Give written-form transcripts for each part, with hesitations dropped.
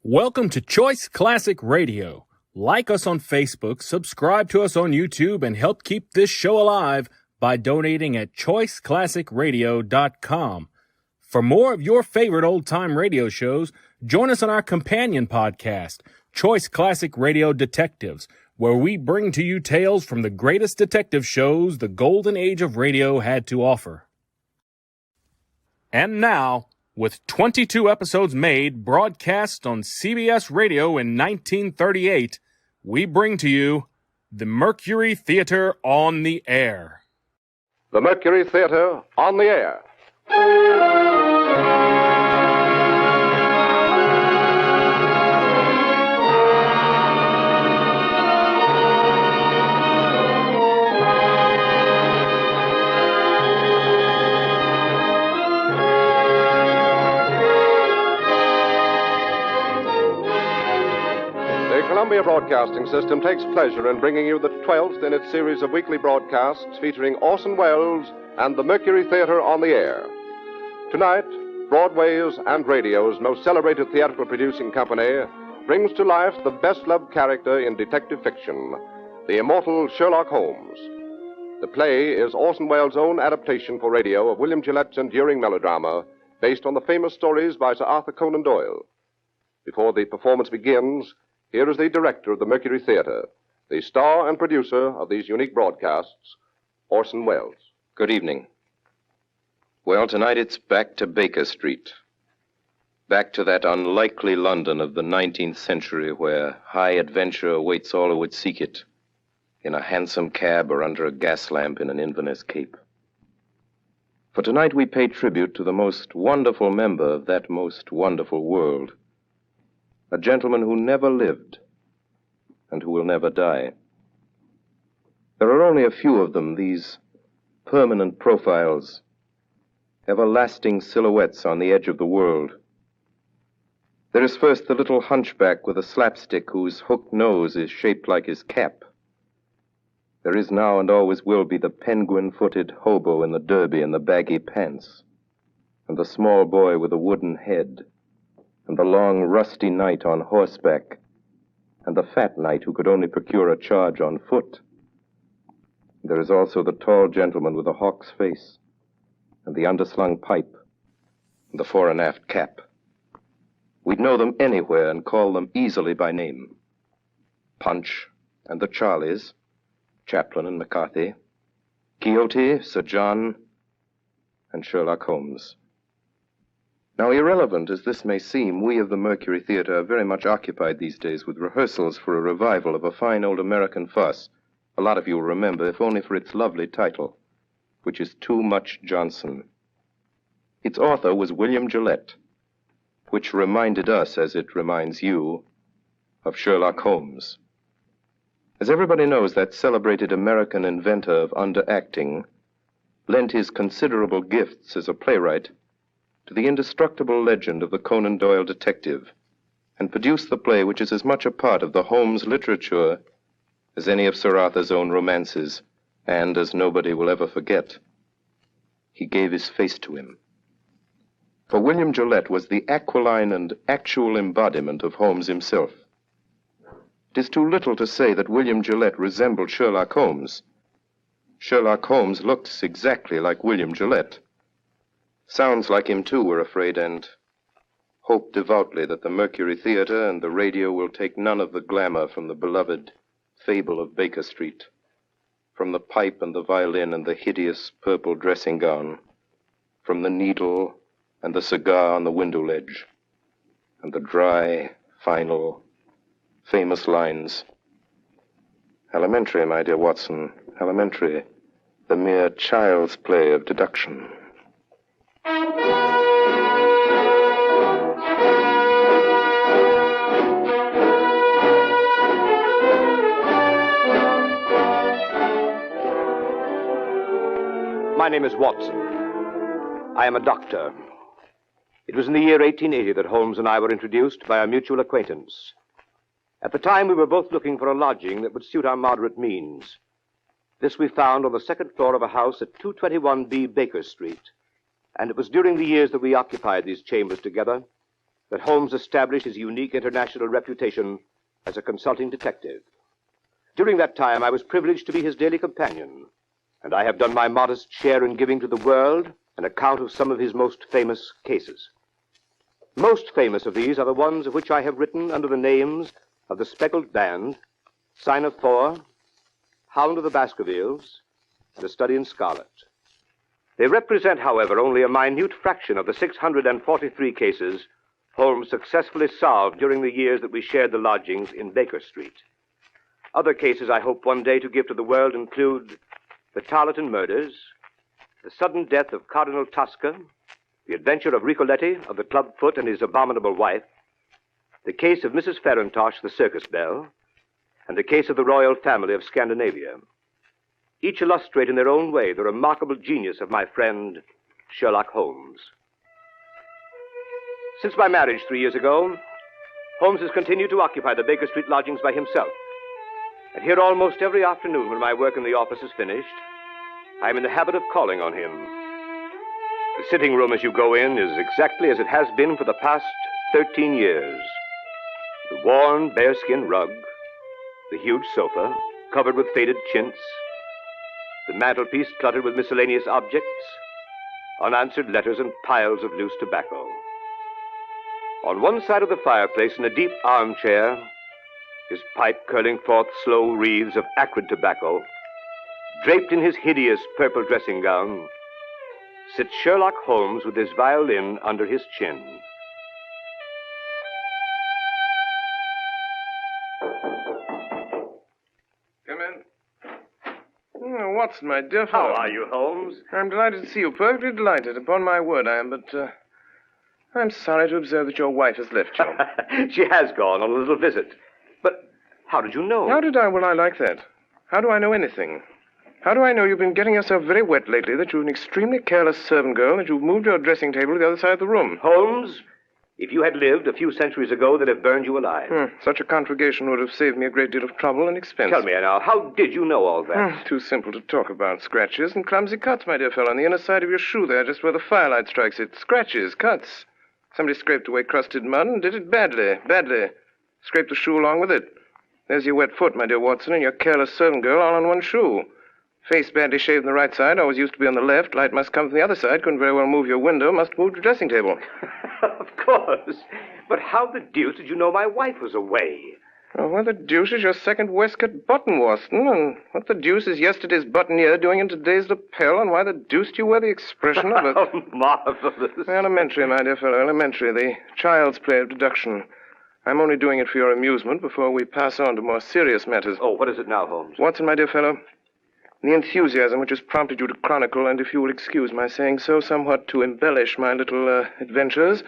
Welcome to Choice Classic Radio. Like us on Facebook, subscribe to us on YouTube, and help keep this show alive by donating at choiceclassicradio.com. For more of your favorite old-time radio shows, join us on our companion podcast, Choice Classic Radio Detectives, where we bring to you tales from the greatest detective shows the golden age of radio had to offer. And now, with 22 episodes made, broadcast on CBS Radio in 1938, we bring to you the Mercury Theater on the Air. The Mercury Theater on the Air. The Columbia Broadcasting System takes pleasure in bringing you the 12th in its series of weekly broadcasts featuring Orson Welles and the Mercury Theater on the Air. Tonight, Broadway's and radio's most celebrated theatrical producing company brings to life the best-loved character in detective fiction, the immortal Sherlock Holmes. The play is Orson Welles' own adaptation for radio of William Gillette's enduring melodrama based on the famous stories by Sir Arthur Conan Doyle. Before the performance begins, here is the director of the Mercury Theater, the star and producer of these unique broadcasts, Orson Welles. Good evening. Well, tonight it's back to Baker Street. Back to that unlikely London of the 19th century where high adventure awaits all who would seek it, in a hansom cab or under a gas lamp in an Inverness Cape. For tonight we pay tribute to the most wonderful member of that most wonderful world, a gentleman who never lived and who will never die. There are only a few of them, these permanent profiles, everlasting silhouettes on the edge of the world. There is first the little hunchback with a slapstick whose hooked nose is shaped like his cap. There is now and always will be the penguin-footed hobo in the derby and the baggy pants, and the small boy with a wooden head, and the long, rusty knight on horseback, and the fat knight who could only procure a charge on foot. There is also the tall gentleman with the hawk's face, and the underslung pipe, and the fore and aft cap. We'd know them anywhere and call them easily by name. Punch and the Charlies, Chaplin and McCarthy, Quixote, Sir John, and Sherlock Holmes. Now, irrelevant as this may seem, we of the Mercury Theater are very much occupied these days with rehearsals for a revival of a fine old American farce. A lot of you will remember, if only for its lovely title, which is Too Much Johnson. Its author was William Gillette, which reminded us, as it reminds you, of Sherlock Holmes. As everybody knows, that celebrated American inventor of underacting lent his considerable gifts as a playwright to the indestructible legend of the Conan Doyle detective, and produced the play which is as much a part of the Holmes literature as any of Sir Arthur's own romances, and, as nobody will ever forget, he gave his face to him. For William Gillette was the aquiline and actual embodiment of Holmes himself. It is too little to say that William Gillette resembled Sherlock Holmes. Sherlock Holmes looks exactly like William Gillette. Sounds like him, too, we're afraid, and hope devoutly that the Mercury Theater and the radio will take none of the glamour from the beloved fable of Baker Street, from the pipe and the violin and the hideous purple dressing gown, from the needle and the cigar on the window ledge, and the dry, final, famous lines. Elementary, my dear Watson, elementary, the mere child's play of deduction. My name is Watson. I am a doctor. It was in the year 1880 that Holmes and I were introduced by a mutual acquaintance. At the time, we were both looking for a lodging that would suit our moderate means. This we found on the second floor of a house at 221B Baker Street, and it was during the years that we occupied these chambers together that Holmes established his unique international reputation as a consulting detective. During that time, I was privileged to be his daily companion, and I have done my modest share in giving to the world an account of some of his most famous cases. Most famous of these are the ones of which I have written under the names of The Speckled Band, Sign of Four, Hound of the Baskervilles, and A Study in Scarlet. They represent, however, only a minute fraction of the 643 cases Holmes successfully solved during the years that we shared the lodgings in Baker Street. Other cases I hope one day to give to the world include the Tarleton murders, the sudden death of Cardinal Tosca, the adventure of Ricoletti of the Clubfoot and his abominable wife, the case of Mrs. Farintosh, the circus belle, and the case of the royal family of Scandinavia. Each illustrate in their own way the remarkable genius of my friend Sherlock Holmes. Since my marriage 3 years ago, Holmes has continued to occupy the Baker Street lodgings by himself. And here almost every afternoon when my work in the office is finished, I am in the habit of calling on him. The sitting room as you go in is exactly as it has been for the past 13 years. The worn bearskin rug, the huge sofa covered with faded chintz, the mantelpiece cluttered with miscellaneous objects, unanswered letters and piles of loose tobacco. On one side of the fireplace in a deep armchair, his pipe curling forth slow wreaths of acrid tobacco, draped in his hideous purple dressing gown, sits Sherlock Holmes with his violin under his chin. Come in. Oh, Watson, my dear fellow. How are you, Holmes? I'm delighted to see you. Perfectly delighted. Upon my word, I am. But I'm sorry to observe that your wife has left you. She has gone on a little visit. But how did you know? How did I? Well, I like that. How do I know anything? How do I know you've been getting yourself very wet lately, that you're an extremely careless servant girl, that you've moved your dressing table to the other side of the room? Holmes, if you had lived a few centuries ago, they'd have burned you alive. Such a conflagration would have saved me a great deal of trouble and expense. Tell me now, how did you know all that? Too simple to talk about. Scratches and clumsy cuts, my dear fellow, on the inner side of your shoe there, just where the firelight strikes it. Scratches, cuts. Somebody scraped away crusted mud and did it badly. Scraped the shoe along with it. There's your wet foot, my dear Watson, and your careless servant girl all on one shoe. Face badly shaved on the right side, always used to be on the left. Light must come from the other side. Couldn't very well move your window. Must move your dressing table. Of course. But how the deuce did you know my wife was away? Oh, what the deuce is your second waistcoat button, Watson? And what the deuce is yesterday's buttonniere doing in today's lapel? And why the deuce do you wear the expression of it? Oh, marvelous. Elementary, my dear fellow, elementary. The child's play of deduction. I'm only doing it for your amusement before we pass on to more serious matters. Oh, what is it now, Holmes? Watson, my dear fellow, the enthusiasm which has prompted you to chronicle, and if you will excuse my saying so, somewhat to embellish my little adventures,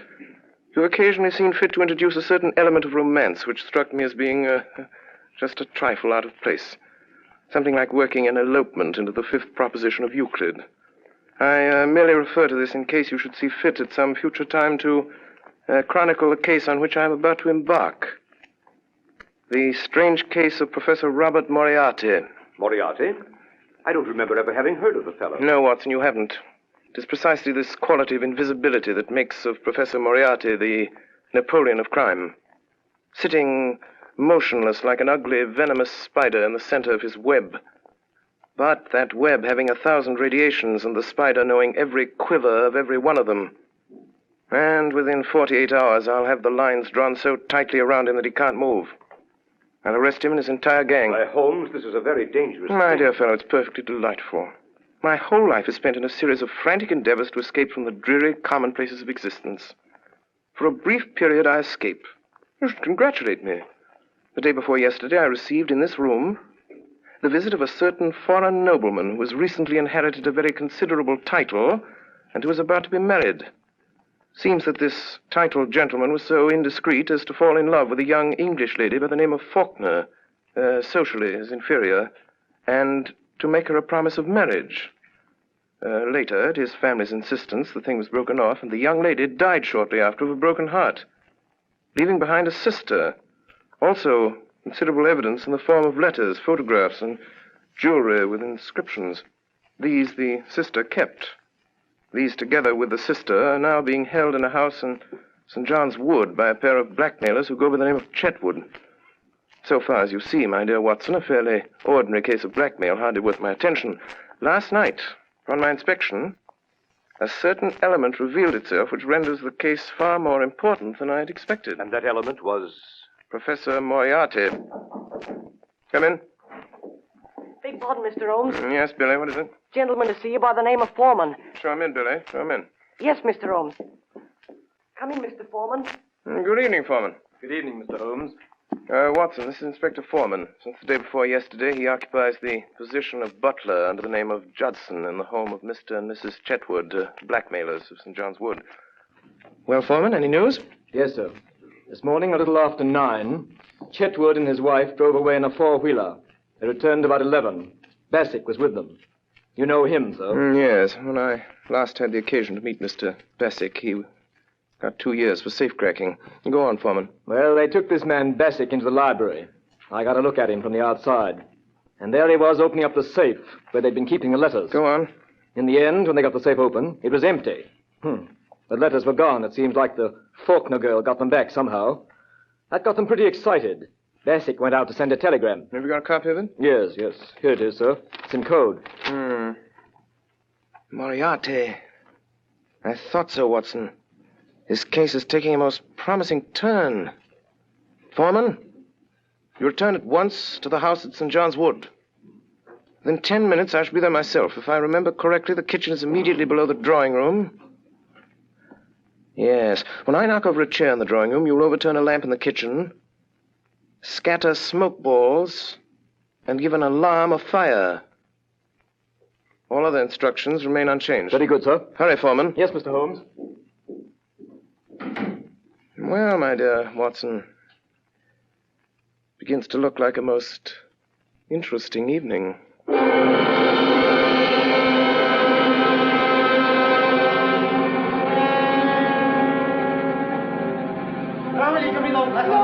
you occasionally seen fit to introduce a certain element of romance which struck me as being just a trifle out of place. Something like working an elopement into the fifth proposition of Euclid. I merely refer to this in case you should see fit at some future time to chronicle the case on which I am about to embark. The strange case of Professor Robert Moriarty. Moriarty? I don't remember ever having heard of the fellow. No, Watson, you haven't. It is precisely this quality of invisibility that makes of Professor Moriarty the Napoleon of crime. Sitting motionless like an ugly, venomous spider in the center of his web. But that web having 1,000 radiations and the spider knowing every quiver of every one of them. And within 48 hours, I'll have the lines drawn so tightly around him that he can't move. I'll arrest him and his entire gang. Why, Holmes, this is a very dangerous My thing. dear fellow, it's perfectly delightful. My whole life is spent in a series of frantic endeavors to escape from the dreary commonplaces of existence. For a brief period, I escape. You should congratulate me. The day before yesterday, I received in this room the visit of a certain foreign nobleman who has recently inherited a very considerable title and who is about to be married. Seems that this titled gentleman was so indiscreet as to fall in love with a young English lady by the name of Faulkner, socially his inferior, and to make her a promise of marriage. Later, at his family's insistence, the thing was broken off, and the young lady died shortly after of a broken heart, leaving behind a sister. Also, considerable evidence in the form of letters, photographs, and jewelry with inscriptions. These the sister kept. These, together with the sister, are now being held in a house in St. John's Wood by a pair of blackmailers who go by the name of Chetwood. So far as you see, my dear Watson, a fairly ordinary case of blackmail, hardly worth my attention. Last night, on my inspection, a certain element revealed itself which renders the case far more important than I had expected. And that element was? Professor Moriarty. Come in. Beg pardon, Mr. Holmes. Yes, Billy, what is it? Gentleman to see you by the name of Foreman. Show him in, Billy. Show him in. Yes, Mr. Holmes. Come in, Mr. Foreman. Good evening, Foreman. Good evening, Mr. Holmes. Watson, this is Inspector Foreman. Since the day before yesterday, he occupies the position of butler under the name of Judson in the home of Mr. and Mrs. Chetwood, blackmailers of St. John's Wood. Well, Foreman, any news? Yes, sir. This morning, a little after 9, Chetwood and his wife drove away in a four-wheeler. They returned about 11. Bassick was with them. You know him, sir? Yes. When I last had the occasion to meet Mr. Bassick, he got 2 years for safecracking. Go on, Foreman. Well, they took this man Bassick into the library. I got a look at him from the outside. And there he was opening up the safe where they'd been keeping the letters. Go on. In the end, when they got the safe open, it was empty. The letters were gone. It seems like the Faulkner girl got them back somehow. That got them pretty excited. Bassick went out to send a telegram. Have you got a copy of it? Yes. Here it is, sir. It's in code. Moriarty. I thought so, Watson. This case is taking a most promising turn. Foreman, you return at once to the house at St. John's Wood. Within 10 minutes, I shall be there myself. If I remember correctly, the kitchen is immediately below the drawing room. Yes. When I knock over a chair in the drawing room, you will overturn a lamp in the kitchen, scatter smoke balls, and give an alarm of fire. All other instructions remain unchanged. Very good, sir. Hurry, Foreman. Yes, Mr. Holmes. Well, my dear Watson, begins to look like a most interesting evening. Now will you give me those letters? No,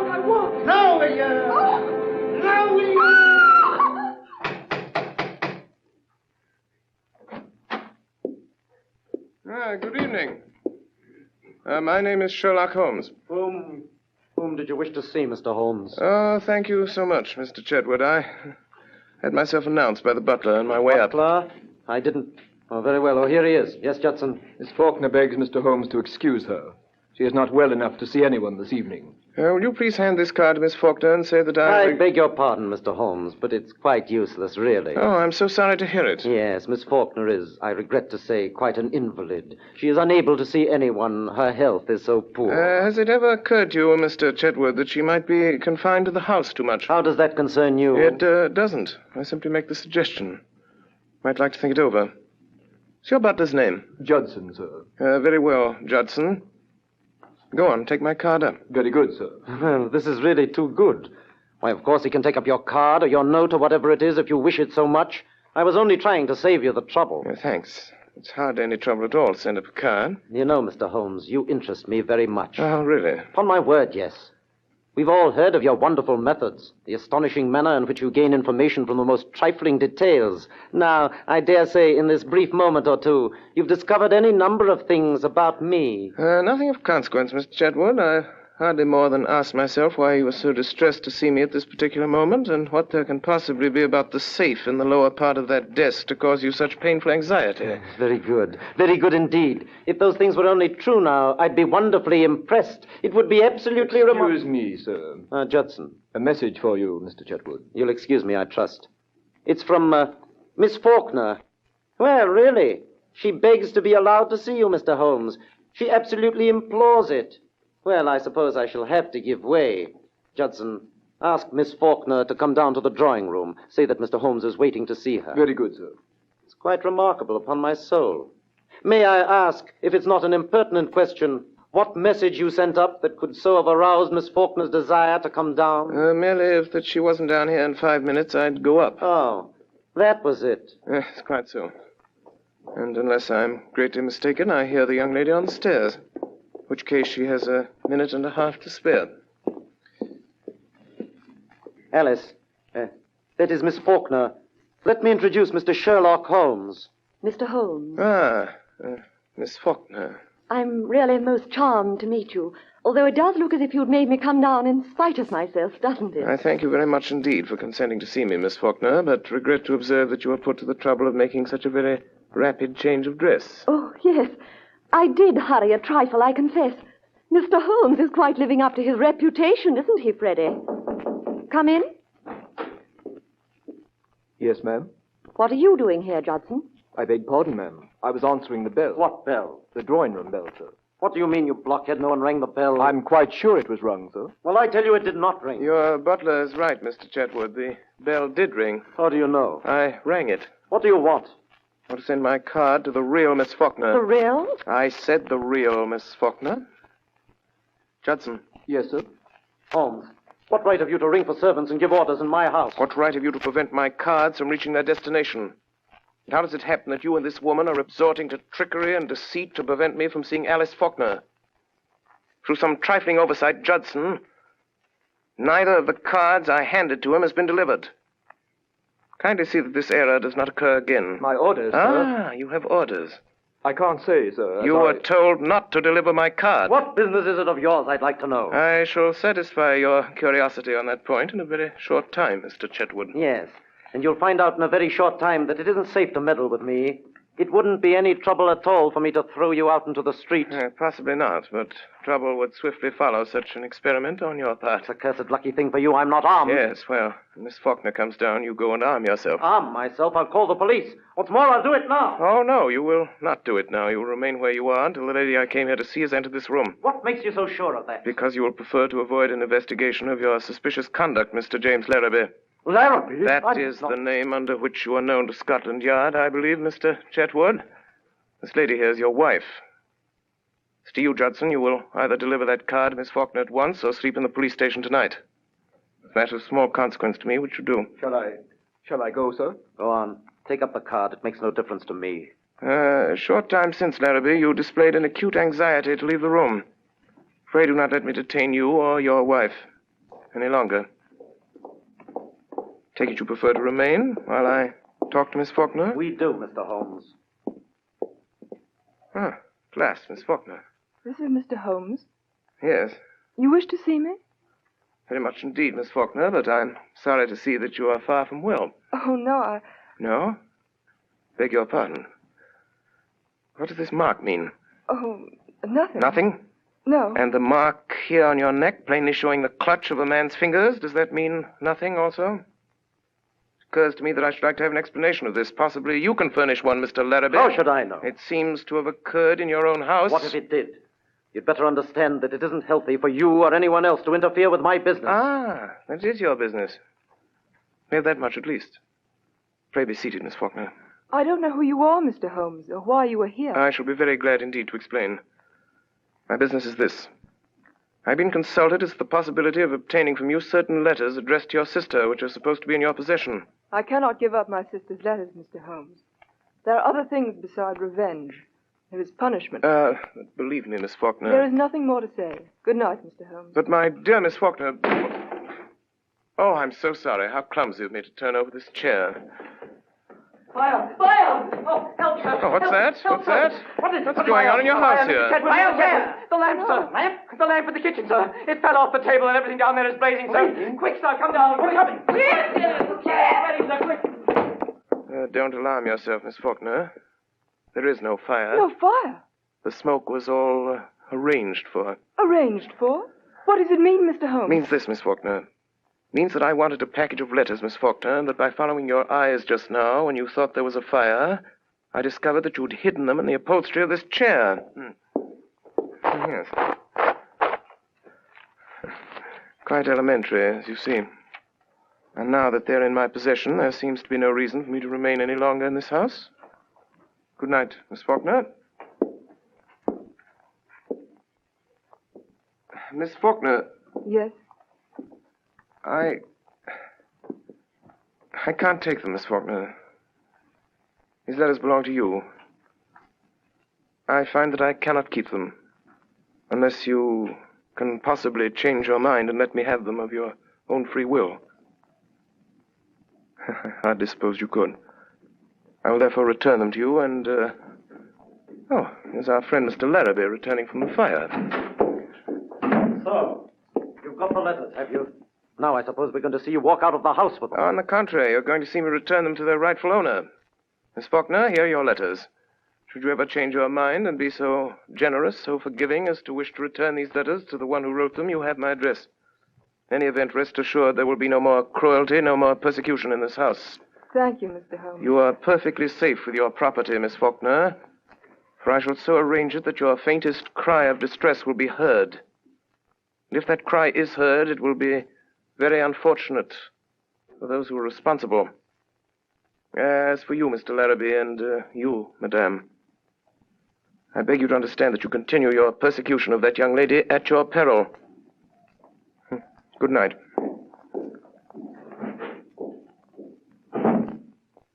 I won't. Now will you? Now will you? Good evening. My name is Sherlock Holmes. Whom did you wish to see, Mr. Holmes? Oh, thank you so much, Mr. Chetwood. I had myself announced by the butler on my way up. Butler? I didn't. Oh, very well. Oh, here he is. Yes, Judson. Miss Faulkner begs Mr. Holmes to excuse her. She is not well enough to see anyone this evening. Will you please hand this card to Miss Faulkner and say that I beg your pardon, Mr. Holmes, but it's quite useless, really. Oh, I'm so sorry to hear it. Yes, Miss Faulkner is, I regret to say, quite an invalid. She is unable to see anyone. Her health is so poor. Has it ever occurred to you, Mr. Chetwood, that she might be confined to the house too much? How does that concern you? It doesn't. I simply make the suggestion. Might like to think it over. What's your butler's name? Judson, sir. Very well, Judson. Go on, take my card up. Very good, sir. Well, this is really too good. Why, of course, he can take up your card or your note or whatever it is if you wish it so much. I was only trying to save you the trouble. Thanks. It's hardly any trouble at all to send up a card. You know, Mr. Holmes, you interest me very much. Oh, really? Upon my word, yes. We've all heard of your wonderful methods, the astonishing manner in which you gain information from the most trifling details. Now, I dare say in this brief moment or two, you've discovered any number of things about me. Nothing of consequence, Mr. Chetwood. I hardly more than asked myself why you were so distressed to see me at this particular moment, and what there can possibly be about the safe in the lower part of that desk to cause you such painful anxiety. Very good. Very good indeed. If those things were only true now, I'd be wonderfully impressed. It would be absolutely remarkable. Excuse me, sir. Judson. A message for you, Mr. Chetwood. You'll excuse me, I trust. It's from, Miss Faulkner. Well, really. She begs to be allowed to see you, Mr. Holmes. She absolutely implores it. Well, I suppose I shall have to give way. Judson, ask Miss Faulkner to come down to the drawing room. Say that Mr. Holmes is waiting to see her. Very good, sir. It's quite remarkable, upon my soul. May I ask, if it's not an impertinent question, what message you sent up that could so have aroused Miss Faulkner's desire to come down? Merely if that she wasn't down here in 5 minutes, I'd go up. Oh, that was it. Yes, quite so. And unless I'm greatly mistaken, I hear the young lady on the stairs. In which case she has a minute and a half to spare. Alice, that is Miss Faulkner. Let me introduce Mr. Sherlock Holmes. Mr. Holmes. Miss Faulkner. I'm really most charmed to meet you, although it does look as if you'd made me come down in spite of myself, doesn't it? I thank you very much indeed for consenting to see me, Miss Faulkner, but regret to observe that you are put to the trouble of making such a very rapid change of dress. Oh, yes. I did hurry a trifle, I confess. Mr. Holmes is quite living up to his reputation, isn't he, Freddie? Come in. Yes, ma'am. What are you doing here, Judson? I beg pardon, ma'am. I was answering the bell. What bell? The drawing-room bell, sir. What do you mean, you blockhead? No one rang the bell. I'm quite sure it was rung, sir. Well, I tell you it did not ring. Your butler is right, Mr. Chetwood. The bell did ring. How do you know? I rang it. What do you want? I want to send my card to the real Miss Faulkner. The real? I said the real Miss Faulkner. Judson. Yes, sir. Holmes, what right have you to ring for servants and give orders in my house? What right have you to prevent my cards from reaching their destination? And how does it happen that you and this woman are resorting to trickery and deceit to prevent me from seeing Alice Faulkner? Through some trifling oversight, Judson, neither of the cards I handed to him has been delivered. Kindly see that this error does not occur again. My orders, sir. Ah, you have orders. I can't say, sir. You were told not to deliver my card. What business is it of yours, I'd like to know? I shall satisfy your curiosity on that point in a very short time, Mr. Chetwood. Yes, and you'll find out in a very short time that it isn't safe to meddle with me. It wouldn't be any trouble at all for me to throw you out into the street. Possibly not, but trouble would swiftly follow such an experiment on your part. It's a cursed lucky thing for you I'm not armed. Yes, well, when Miss Faulkner comes down, you go and arm yourself. Arm myself? I'll call the police. What's more, I'll do it now. Oh, no, you will not do it now. You will remain where you are until the lady I came here to see has entered this room. What makes you so sure of that? Because you will prefer to avoid an investigation of your suspicious conduct, Mr. James Larrabee. Larrabee? That is the name under which you are known to Scotland Yard, I believe, Mr. Chetwood. This lady here is your wife. As to you, Judson, you will either deliver that card to Miss Faulkner at once or sleep in the police station tonight. It's a matter of small consequence to me which you do. Shall I go, sir? Go on. Take up the card. It makes no difference to me. A short time since, Larrabee, you displayed an acute anxiety to leave the room. Pray do not let me detain you or your wife any longer. Take it you prefer to remain while I talk to Miss Faulkner? We do, Mr. Holmes. Ah, at last, Miss Faulkner. This is Mr. Holmes. Yes, You wish to see me? very much indeed, Miss Faulkner, but I'm sorry to see that you are far from well. Oh, no, No? Beg your pardon. What does this mark mean? Oh, nothing. Nothing? No. And the mark here on your neck, plainly showing the clutch of a man's fingers, does that mean nothing also? It occurs to me that I should like to have an explanation of this. Possibly you can furnish one, Mr. Larrabee. How should I know? It seems to have occurred in your own house. What if it did? You'd better understand that it isn't healthy for you or anyone else to interfere with my business. Ah, that is your business. We have that much at least. Pray be seated, Miss Faulkner. I don't know who you are, Mr. Holmes, or why you are here. I shall be very glad indeed to explain. My business is this. I've been consulted as to the possibility of obtaining from you certain letters addressed to your sister, which are supposed to be in your possession. I cannot give up my sister's letters, Mr. Holmes. There are other things besides revenge. There is punishment. Believe me, Miss Faulkner. There is nothing more to say. Good night, Mr. Holmes. But my dear Miss Faulkner... Oh, I'm so sorry. How clumsy of me to turn over this chair. Fire! Fire! Oh, help, sir! Oh, what's that? Help, What's sir. that? What's going on in your house here? Fire, sir! The lamp, sir! Lamp? The lamp in the kitchen, sir. It fell off the table and everything down there is blazing, sir. Quick, sir, come down. We're coming. Ready, sir, quick. Don't alarm yourself, Miss Faulkner. There is no fire. No fire? The smoke was all arranged for. Arranged for? What does it mean, Mr. Holmes? It means this, Miss Faulkner. It means that I wanted a package of letters, Miss Faulkner, and that by following your eyes just now, when you thought there was a fire, I discovered that you'd hidden them in the upholstery of this chair. Yes. Quite elementary, as you see. And now that they're in my possession, there seems to be no reason for me to remain any longer in this house. Good night, Miss Faulkner. Miss Faulkner. Yes? I can't take them, Miss Faulkner. These letters belong to you. I find that I cannot keep them unless you can possibly change your mind and let me have them of your own free will. I hardly suppose you could. I will therefore return them to you and Oh, here's our friend Mr. Larrabee returning from the fire. So, you've got the letters, have you? Now I suppose we're going to see you walk out of the house with them. On the contrary, you're going to see me return them to their rightful owner. Miss Faulkner, here are your letters. Should you ever change your mind and be so generous, so forgiving as to wish to return these letters to the one who wrote them, you have my address. In any event, rest assured there will be no more cruelty, no more persecution in this house. Thank you, Mr. Holmes. You are perfectly safe with your property, Miss Faulkner, for I shall so arrange it that your faintest cry of distress will be heard. And if that cry is heard, it will be very unfortunate for those who are responsible. As for you, Mr. Larrabee, and you, Madame, I beg you to understand that you continue your persecution of that young lady at your peril. Good night.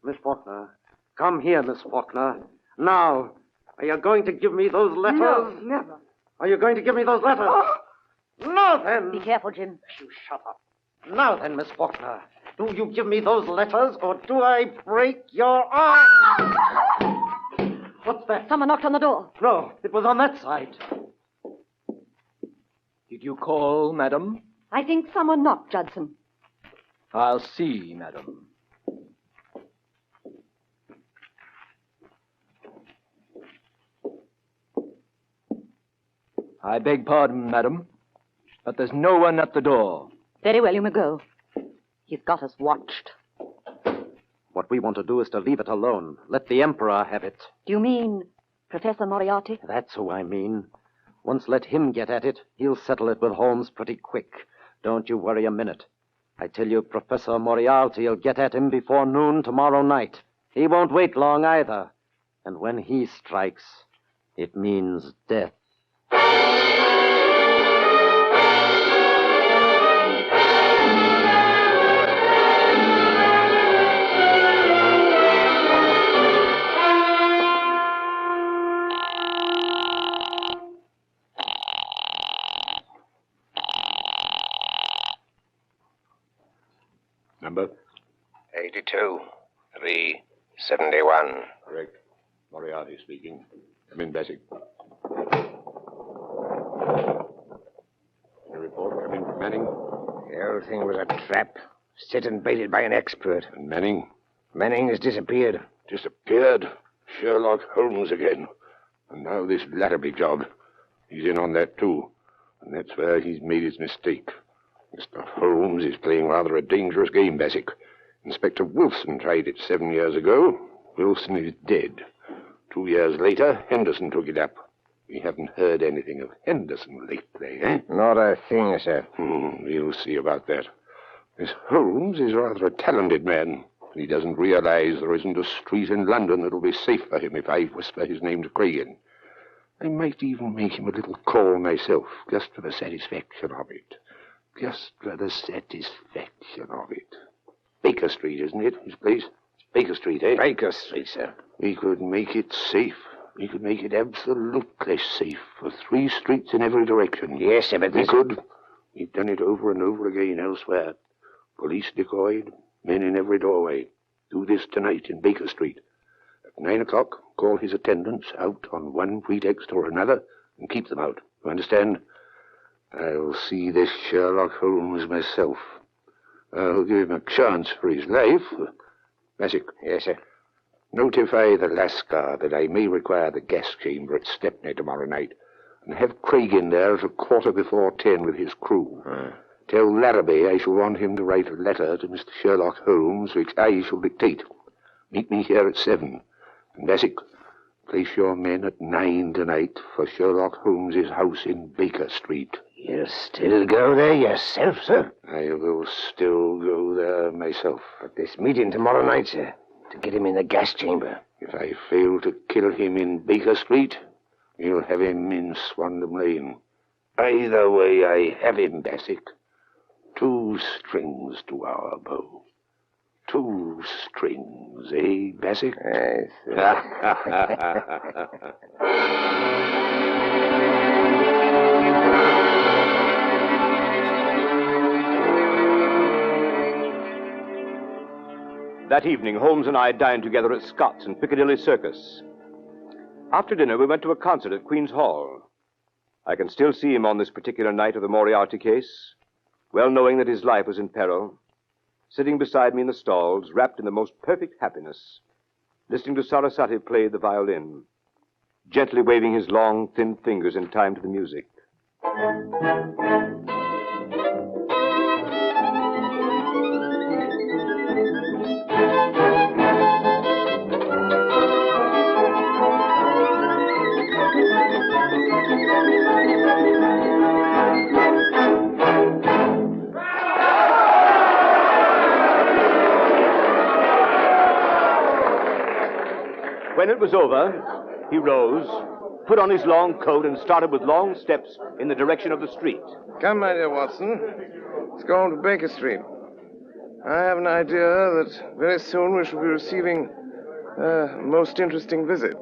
Miss Faulkner. Come here, Miss Faulkner. Now, are you going to give me those letters? No, never. Are you going to give me those letters? Oh. Now then. Be careful, Jim. You shut up. Now then, Miss Faulkner. Do you give me those letters, or do I break your arm? What's that? Someone knocked on the door. No, it was on that side. Did you call, madam? I think someone knocked, Judson. I'll see, madam. I beg pardon, madam, but there's no one at the door. Very well, you may go. He's got us watched. What we want to do is to leave it alone. Let the Emperor have it. Do you mean Professor Moriarty? That's who I mean. Once let him get at it, he'll settle it with Holmes pretty quick. Don't you worry a minute. I tell you, Professor Moriarty will get at him before noon tomorrow night. He won't wait long either. And when he strikes, it means death. Number? 82, 371. Correct. Moriarty speaking. Come in, Bassett. Your report come in from Manning? The whole thing was a trap, set and baited by an expert. And Manning? Manning has disappeared. Disappeared? Sherlock Holmes again. And now this Larrabee job. He's in on that, too. And that's where he's made his mistake. Mr. Holmes is playing rather a dangerous game, Bassett. Inspector Wilson tried it 7 years ago. Wilson is dead. 2 years later, Henderson took it up. We haven't heard anything of Henderson lately, eh? Not a thing, sir. We'll see about that. This Holmes is rather a talented man. He doesn't realize there isn't a street in London that'll be safe for him if I whisper his name to Cragen. I might even make him a little call myself, just for the satisfaction of it. Just for the satisfaction of it. Baker Street, isn't it, his place? Baker Street, eh? Baker Street, sir. We could make it safe. We could make it absolutely safe for 3 streets in every direction. Yes, sir, but we could. We've done it over and over again elsewhere. Police decoyed, men in every doorway. Do this tonight in Baker Street. At 9 o'clock, call his attendants out on one pretext or another and keep them out. You understand? I'll see this Sherlock Holmes myself. I'll give him a chance for his life. Bassett. Yes, sir. Notify the Lascar that I may require the gas chamber at Stepney tomorrow night. And have Craig in there at 10:15 with his crew. Tell Larrabee I shall want him to write a letter to Mr. Sherlock Holmes, which I shall dictate. Meet me here at 7. And Bassett, place your men at 9 tonight for Sherlock Holmes's house in Baker Street. You'll still go there yourself, sir? I will still go there myself. At this meeting tomorrow night, sir, to get him in the gas chamber. If I fail to kill him in Baker Street, you'll have him in Swandam Lane. Either way, I have him, Bassett. 2 strings to our bow. 2 strings, eh, Bassett? Yes. That evening, Holmes and I dined together at Scott's in Piccadilly Circus. After dinner, we went to a concert at Queen's Hall. I can still see him on this particular night of the Moriarty case, well knowing that his life was in peril, sitting beside me in the stalls, wrapped in the most perfect happiness, listening to Sarasate play the violin, gently waving his long, thin fingers in time to the music. When it was over, he rose, put on his long coat, and started with long steps in the direction of the street. Come, my dear Watson. Let's go on to Baker Street. I have an idea that very soon we shall be receiving a most interesting visit.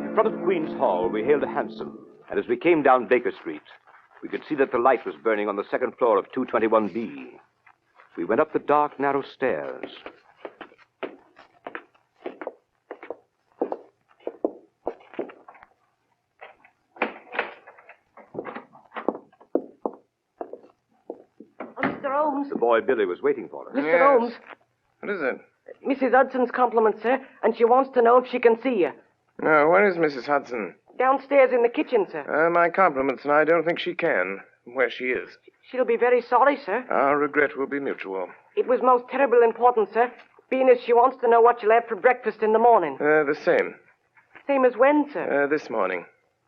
In front of Queen's Hall, we hailed a hansom, and as we came down Baker Street, we could see that the light was burning on the second floor of 221B. We went up the dark, narrow stairs. Mr. Holmes. The boy Billy was waiting for us. Mr. Holmes. What is it? Mrs. Hudson's compliments, sir, and she wants to know if she can see you. No, where is Mrs. Hudson? Downstairs in the kitchen, sir. My compliments, and I don't think she can. Where she is. She'll be very sorry, sir. Our regret will be mutual. It was most terrible important, sir, being as she wants to know what you'll have for breakfast in the morning. The same. Same as when, sir? This morning.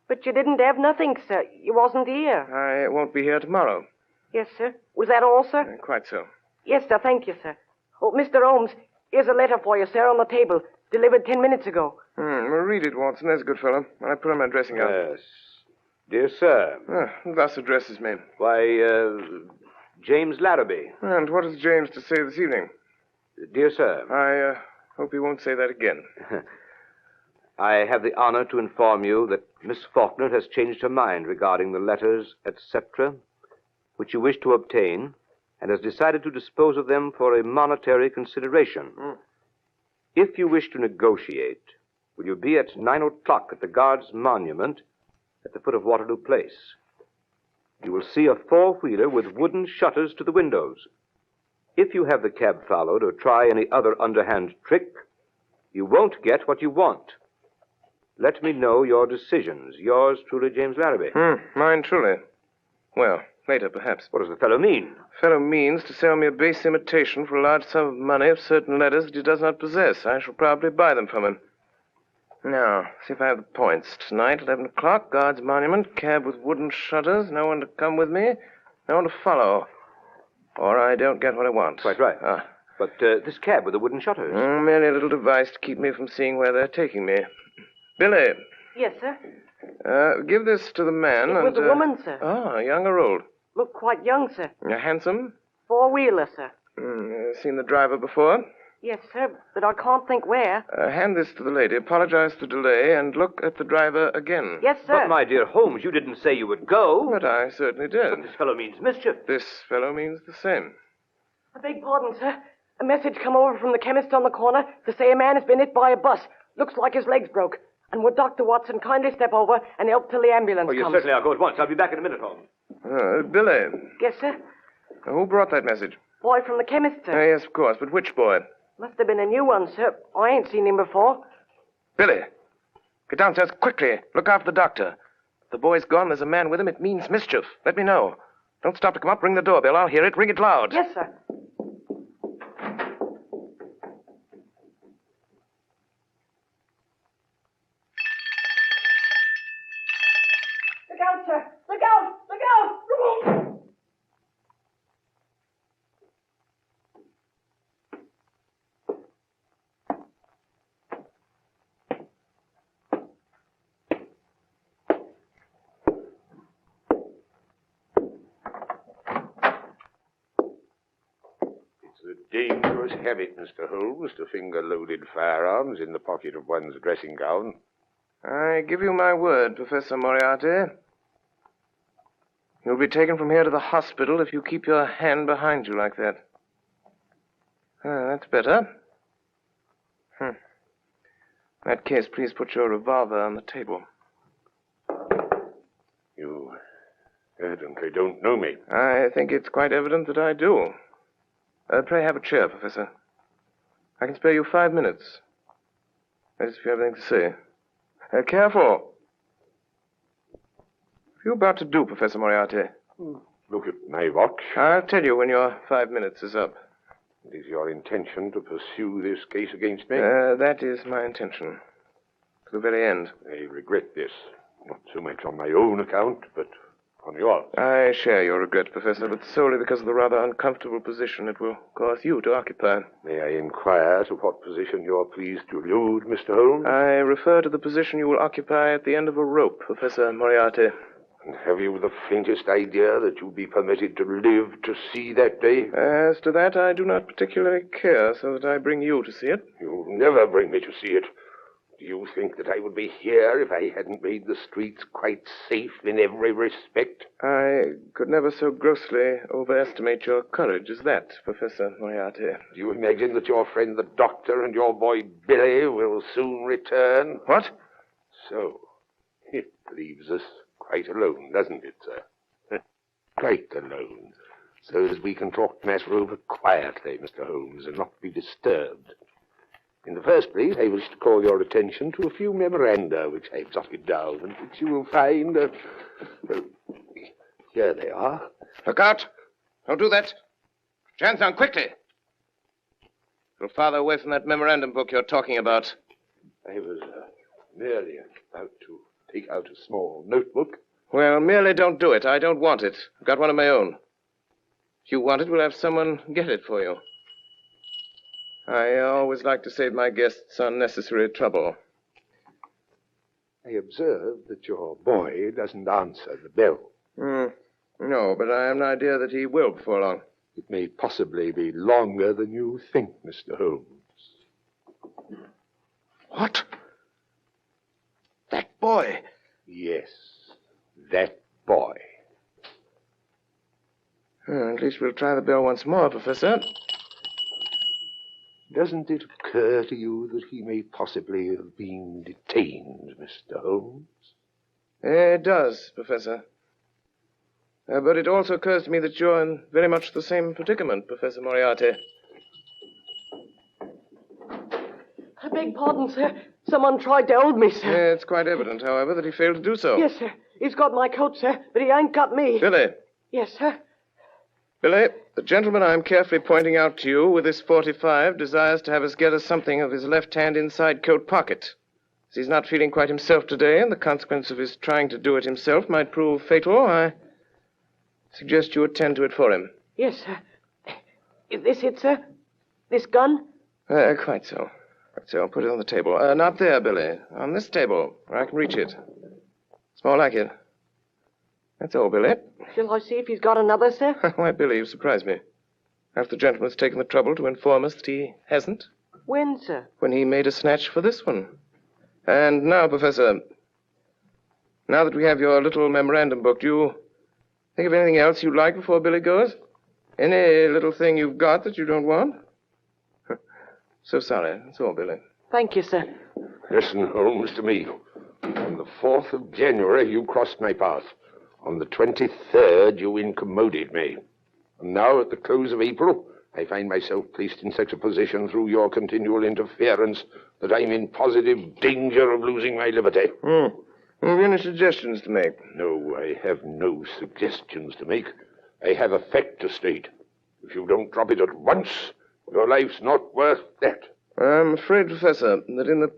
But you didn't have nothing, sir. You wasn't here. I won't be here tomorrow. Yes, sir. Was that all, sir? Quite so. Yes, sir. Thank you, sir. Oh, Mr. Holmes, here's a letter for you, sir, on the table. Delivered 10 minutes ago. Well, read it, Watson. There's a good fellow. I put on my dressing gown. Yes. Dear sir. Thus addresses me. Why, James Larrabee. And what has James to say this evening? Dear sir. I hope he won't say that again. I have the honor to inform you that Miss Faulkner has changed her mind regarding the letters, etc., which you wish to obtain, and has decided to dispose of them for a monetary consideration. If you wish to negotiate, will you be at 9 o'clock at the Guards' Monument at the foot of Waterloo Place? You will see a four-wheeler with wooden shutters to the windows. If you have the cab followed or try any other underhand trick, you won't get what you want. Let me know your decisions. Yours truly, James Larrabee. Mine truly. Well, later, perhaps. What does the fellow mean? Fellow means to sell me a base imitation for a large sum of money of certain letters that he does not possess. I shall probably buy them from him. Now, see if I have the points. Tonight, 11 o'clock, Guards Monument, cab with wooden shutters, no one to come with me, no one to follow. Or I don't get what I want. Quite right. But this cab with the wooden shutters? Merely a little device to keep me from seeing where they're taking me. Billy. Yes, sir. Give this to the man. It was a woman, sir. Ah, young or old? Looked quite young, sir. Handsome? Four-wheeler, sir. Seen the driver before? Yes, sir, but I can't think where. Hand this to the lady, apologize for the delay, and look at the driver again. Yes, sir. But, my dear Holmes, you didn't say you would go. But I certainly did. But this fellow means mischief. This fellow means the same. I beg pardon, sir. A message come over from the chemist on the corner to say a man has been hit by a bus. Looks like his legs broke. And would Dr. Watson kindly step over and help till the ambulance Oh, yes, comes? certainly. I'll go at once. I'll be back in a minute, Holmes. Billy. Yes, sir. Who brought that message? Boy from the chemist, sir. Yes, of course. But which boy? Must have been a new one, sir. I ain't seen him before. Billy. Get downstairs quickly. Look after the doctor. If the boy's gone, there's a man with him. It means mischief. Let me know. Don't stop to come up. Ring the doorbell. I'll hear it. Ring it loud. Yes, sir. Look out, sir. Look out. Look out. It's a dangerous habit, Mr. Holmes, to finger loaded firearms in the pocket of one's dressing gown. I give you my word, Professor Moriarty. You'll be taken from here to the hospital if you keep your hand behind you like that. That's better. In that case, please put your revolver on the table. You evidently don't know me. I think it's quite evident that I do. Pray have a chair, Professor. I can spare you 5 minutes. That is, if you have anything to say. Careful. What are you about to do, Professor Moriarty? Look at my watch. I'll tell you when your 5 minutes is up. It is your intention to pursue this case against me? That is my intention. To the very end. I regret this. Not so much on my own account, but on yours. I share your regret, Professor, but solely because of the rather uncomfortable position it will cause you to occupy. May I inquire to what position you're pleased to allude, Mr. Holmes? I refer to the position you will occupy at the end of a rope, Professor Moriarty. And have you the faintest idea that you'll be permitted to live to see that day? As to that, I do not particularly care, so that I bring you to see it. You'll never bring me to see it. Do you think that I would be here if I hadn't made the streets quite safe in every respect? I could never so grossly overestimate your courage as that, Professor Moriarty. Do you imagine that your friend the doctor and your boy Billy will soon return? What? So, it leaves us quite alone, doesn't it, sir? Quite alone. So that we can talk the matter over quietly, Mr. Holmes, and not be disturbed. In the first place, I wish to call your attention to a few memoranda which I've jotted down and which you will find... here they are. Look out! Don't do that. Chance down quickly. You'll farther away from that memorandum book you're talking about. I was merely about to take out a small notebook. Well, merely don't do it. I don't want it. I've got one of my own. If you want it, we'll have someone get it for you. I always like to save my guests unnecessary trouble. I observe that your boy doesn't answer the bell. No, but I have an idea that he will before long. It may possibly be longer than you think, Mr. Holmes. What? That boy? Yes, that boy. At least we'll try the bell once more, Professor. Doesn't it occur to you that he may possibly have been detained, Mr. Holmes? It does, Professor. But it also occurs to me that you're in very much the same predicament, Professor Moriarty. I beg pardon, sir. Someone tried to hold me, sir. It's quite evident, however, that he failed to do so. Yes, sir. He's got my coat, sir, but he ain't got me. Billy. Yes, sir. Billy, the gentleman I'm carefully pointing out to you with this .45 desires to have us get us something of his left-hand inside coat pocket. As he's not feeling quite himself today, and the consequence of his trying to do it himself might prove fatal, I suggest you attend to it for him. Yes, sir. Is this it, sir? This gun? Quite so. Quite so. I'll put it on the table. Not there, Billy. On this table, where I can reach it. It's more like it. That's all, Billy. Shall I see if he's got another, sir? Why, Billy, you surprise me. Half the gentleman's taken the trouble to inform us that he hasn't. When, sir? When he made a snatch for this one. And now, Professor, now that we have your little memorandum book, do you think of anything else you'd like before Billy goes? Any little thing you've got that you don't want? So sorry. That's all, Billy. Thank you, sir. Listen, Holmes, to me. On the 4th of January, you crossed my path. On the 23rd, you incommoded me. And now, at the close of April, I find myself placed in such a position through your continual interference that I'm in positive danger of losing my liberty. Have you any suggestions to make? No, I have no suggestions to make. I have a fact to state. If you don't drop it at once, your life's not worth that. I'm afraid, Professor, that in the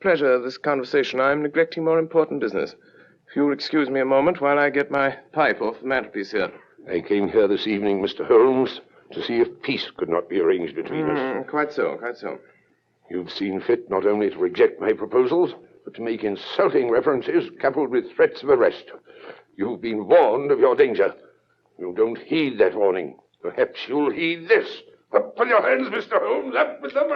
pleasure of this conversation, I'm neglecting more important business. If you'll excuse me a moment while I get my pipe off the mantelpiece here. I came here this evening, Mr. Holmes, to see if peace could not be arranged between us. Quite so, quite so. You've seen fit not only to reject my proposals, but to make insulting references coupled with threats of arrest. You've been warned of your danger. You don't heed that warning. Perhaps you'll heed this. Up with your hands, Mr. Holmes. Up with them,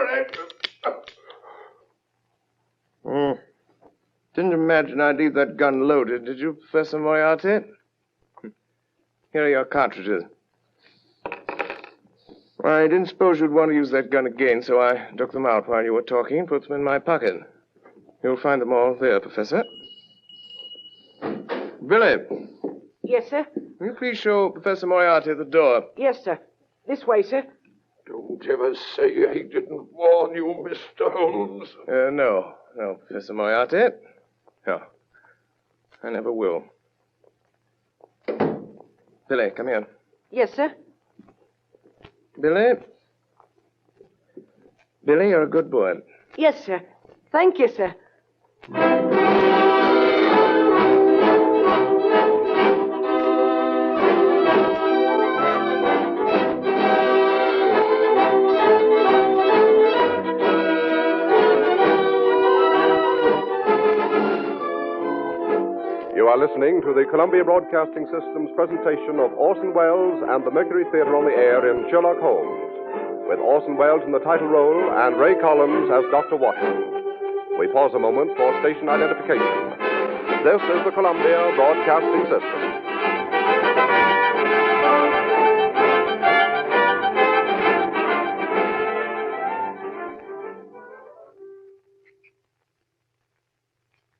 Didn't imagine I'd leave that gun loaded, did you, Professor Moriarty? Here are your cartridges. I didn't suppose you'd want to use that gun again, so I took them out while you were talking and put them in my pocket. You'll find them all there, Professor. Billy, Yes, sir? will you please show Professor Moriarty the door? Yes, sir. This way, sir. Don't ever say I didn't warn you, Mr. Holmes. No, Professor Moriarty. No, I never will. Billy, come here. Yes, sir. Billy? Billy, you're a good boy. Yes, sir. Thank you, sir. You are listening to the Columbia Broadcasting System's presentation of Orson Welles and the Mercury Theater on the Air in Sherlock Holmes, with Orson Welles in the title role and Ray Collins as Dr. Watson. We pause a moment for station identification. This is the Columbia Broadcasting System.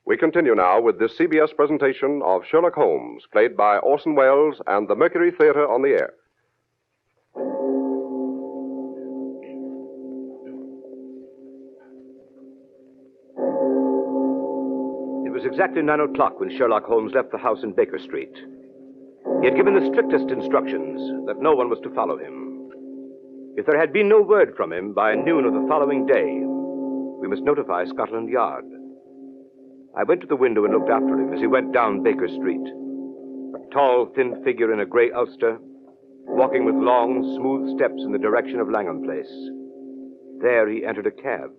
We continue now with this CBS presentation of Sherlock Holmes, played by Orson Welles and the Mercury Theater on the Air. It was exactly 9 o'clock when Sherlock Holmes left the house in Baker Street. He had given the strictest instructions that no one was to follow him. If there had been no word from him by noon of the following day, we must notify Scotland Yard. I went to the window and looked after him as he went down Baker Street. A tall, thin figure in a gray ulster, walking with long, smooth steps in the direction of Langham Place. There he entered a cab.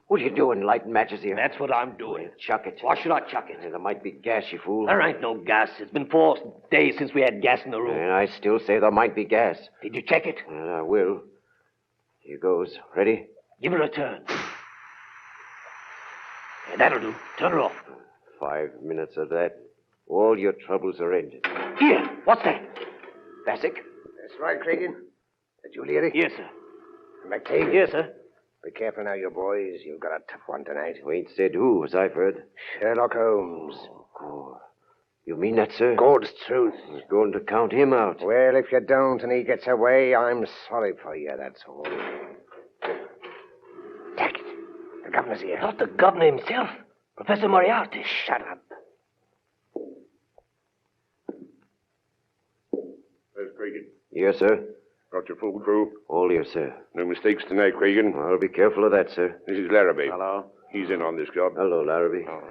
What are you doing, lighting matches here? That's what I'm doing. Chuck it. Why should I chuck it? There might be gas, you fool. There ain't no gas. It's been 4 days since we had gas in the room. And I still say there might be gas. Did you check it? And I will. Here goes. Ready? Give it a turn. Yeah, that'll do. Turn it off. 5 minutes of that. All your troubles are ended. Here, what's that? Bassick? That's right, Cregan. That you, Leary? Yes, sir. McTague? Yes, sir. Be careful now, you boys. You've got a tough one tonight. You ain't said who, as I've heard. Sherlock Holmes. Oh, you mean that, sir? God's truth. He's going to count him out. Well, if you don't and he gets away, I'm sorry for you, that's all. Take it. The governor's here. Not the governor himself. Professor Moriarty. Shut up. There's Cregan. Yes, sir. Got your full crew? All here, sir. No mistakes tonight, Cregan. I'll be careful of that, sir. This is Larrabee. Hello. He's in on this job. Hello, Larrabee. Oh.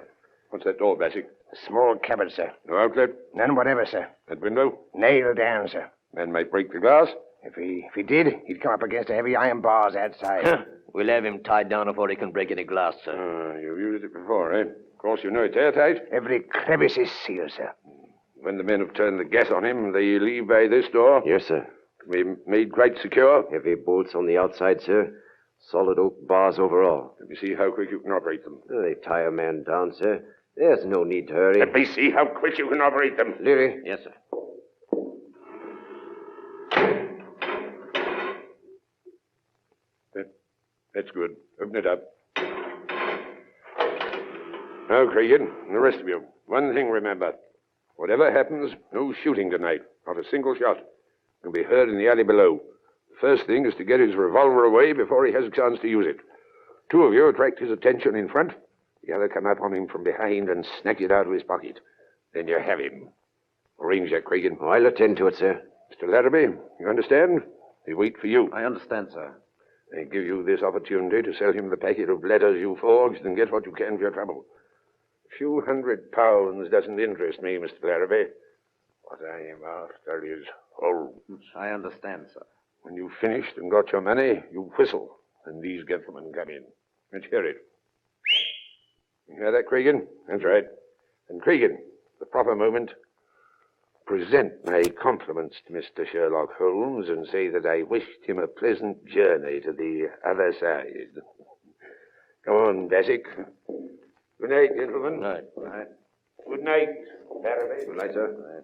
What's that door, Bassick? A small cupboard, sir. No outlet? None whatever, sir. That window? Nailed down, sir. Man might break the glass. If he did, he'd come up against the heavy iron bars outside. We'll have him tied down before he can break any glass, sir. You've used it before, eh? Of course, you know it's airtight. Every crevice is sealed, sir. When the men have turned the gas on him, they leave by this door. Yes, sir. Can be made quite secure. Heavy bolts on the outside, sir. Solid oak bars over all. Let me see how quick you can operate them. They tie a man down, sir. There's no need to hurry. Let me see how quick you can operate them. Leary. Yes, sir. That's good. Open it up. Now, Cregan, and the rest of you, one thing remember. Whatever happens, no shooting tonight. Not a single shot. Can be heard in the alley below. The first thing is to get his revolver away before he has a chance to use it. 2 of you attract his attention in front. The other come up on him from behind and snatch it out of his pocket. Then you have him. Arrange that, Cregan. Oh, I'll attend to it, sir. Mr. Larrabee, you understand? They wait for you. I understand, sir. They give you this opportunity to sell him the packet of letters you forged and get what you can for your trouble. A few £100 doesn't interest me, Mr. Larrabee. What I am after is Holmes. I understand, sir. When you've finished and got your money, you whistle, and these gentlemen come in. Let's hear it. You hear that, Cregan? That's right. And Cregan, the proper moment, present my compliments to Mr. Sherlock Holmes and say that I wished him a pleasant journey to the other side. Come on, Bassick. Good night, gentlemen. Good night. Good night. Good night, Barrowby. Good night, sir.